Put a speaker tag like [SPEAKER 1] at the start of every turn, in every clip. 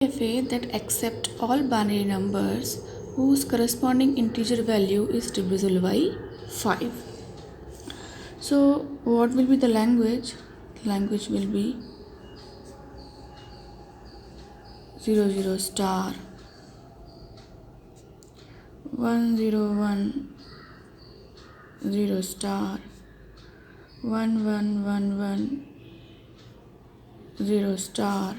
[SPEAKER 1] DFA that accept all binary numbers whose corresponding integer value is divisible by 5. So what will be the language? The language will be 00 star 101 0 star 1111 0 star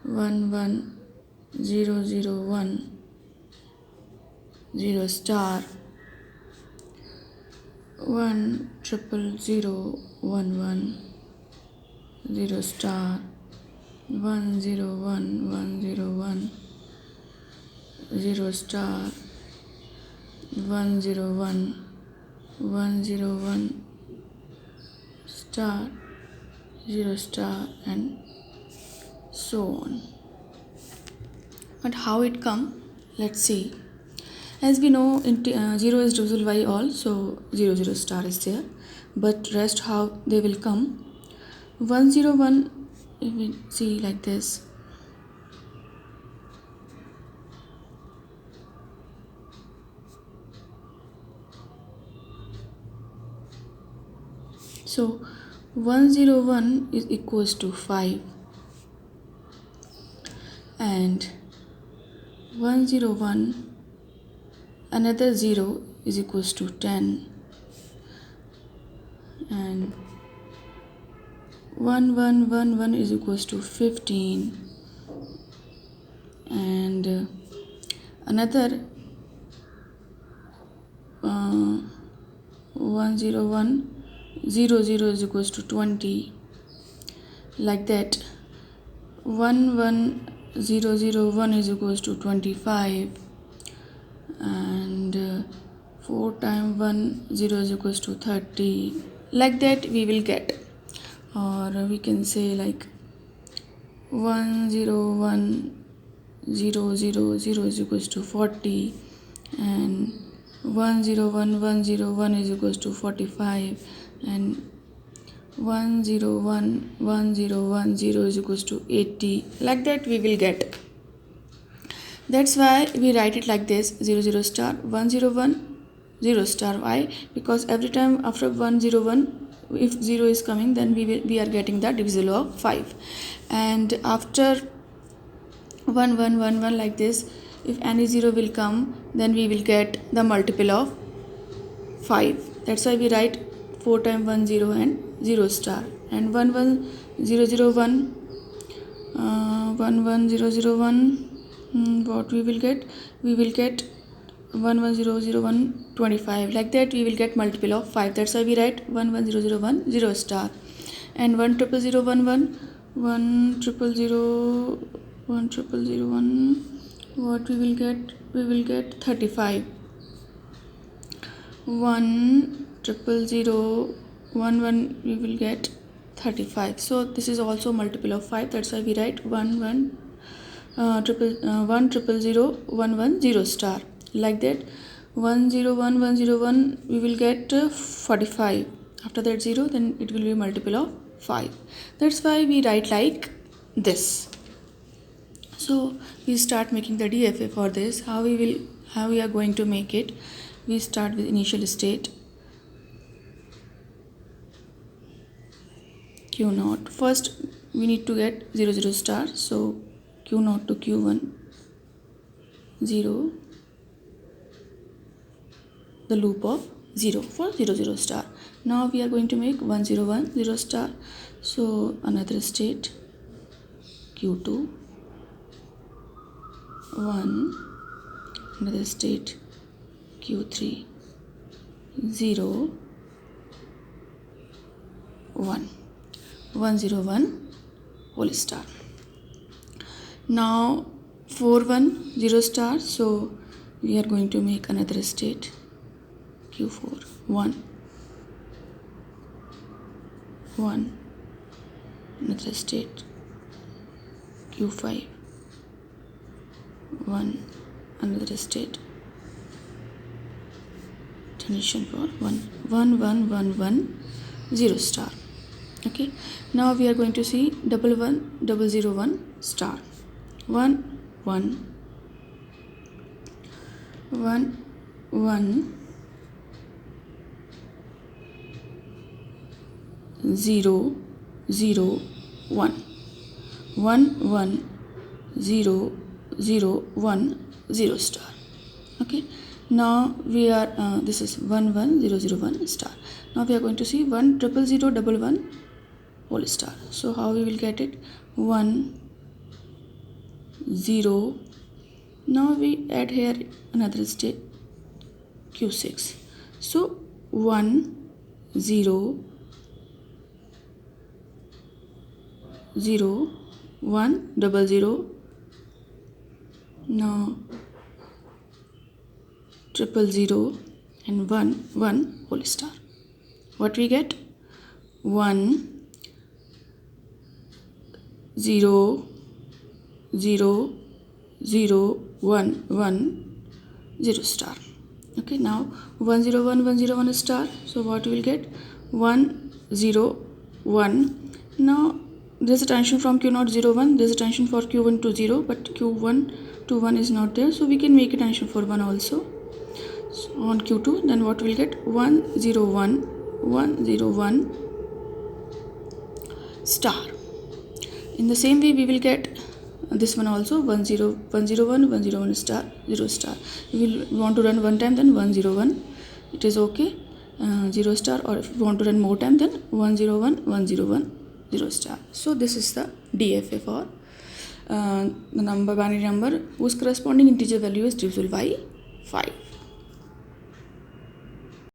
[SPEAKER 1] 11001 0 star 10001 0 star 101101 0 star 101 101 star 0 star and so on. But how it come? Let's see. As we know, 0 is divisible by all, so 00 star is there. But rest how they will come? 101, we will see like this. So 101 is equals to 5 and 101 another 0 is equals to 10 and 1111 is equals to 15 and another 101 0 0 is equals to 20, like that 11001 is equals to 25 and 4 times 1 0 is equals to 30, like that we will get. Or we can say like 101 0 0 0 is equals to 40 and 101 101 is equals to 45 and 101 1010 is equals to 80, like that we will get. That's why we write it like this: 00 star 101 0 star. Why? Because every time after 101, if 0 is coming, then we are getting the divisible of 5, and after 1111 like this, if any 0 will come, then we will get the multiple of 5. That's why we write 4 times 1 0 and 0 star, and 11001 11001 what we will get? We will get 11001 25, like that we will get multiple of 5. That's why we write 11001 0 star and 10001 10001 what we will get? We will get 35. 10001 we will get 35. So this is also multiple of 5. That's why we write 10001 star, like that 101 101 we will get 45. After that 0, then it will be multiple of 5. That's why we write like this. So we start making the DFA for this. How we are going to make it? We start with initial state Q0. First we need to get 00 star, so Q0 to Q1 0, the loop of 0 for 00 star. Now we are going to make 101 0 star, so another state Q2 1, another state Q3 0 1 101 whole star. Now 41 0 star, so we are going to make another state Q4 1 1, another state Q5 1, another state definition for 1 0 star. Okay, now we are going to see 11001 star. 1 1 1 1 0 0 1 1 1 0 0 1 0 star. Okay, now we are this is 1 1 0 0 1 star. Now we are going to see 1 0 0 0 1 1 whole star. So how we will get it? 1 0. Now we add here another state q6. So 1 0 0 1 0 0. Now 0 0 and 1 1 whole star. What we get? 1 0 0 0 1 1 0 star. Okay, now 1 0 1 1 0 1 star. So what we will get? 1 0 1. Now there is a transition from q0 0 1. There is a transition for q1 to 0, but q1 to 1 is not there, so we can make a transition for 1 also. So on q2, then what we will get? 1 0 1 1 0 1 star. In the same way we will get this one also, 1 0 1 0 1 1 0 1 star 0 star. We will want to run one time, then 1 0 1, it is okay, 0 star, or if you want to run more time, then 1 0 1 1 0 1 0 star. So this is the DFA for the binary number whose corresponding integer value is divisible by 5.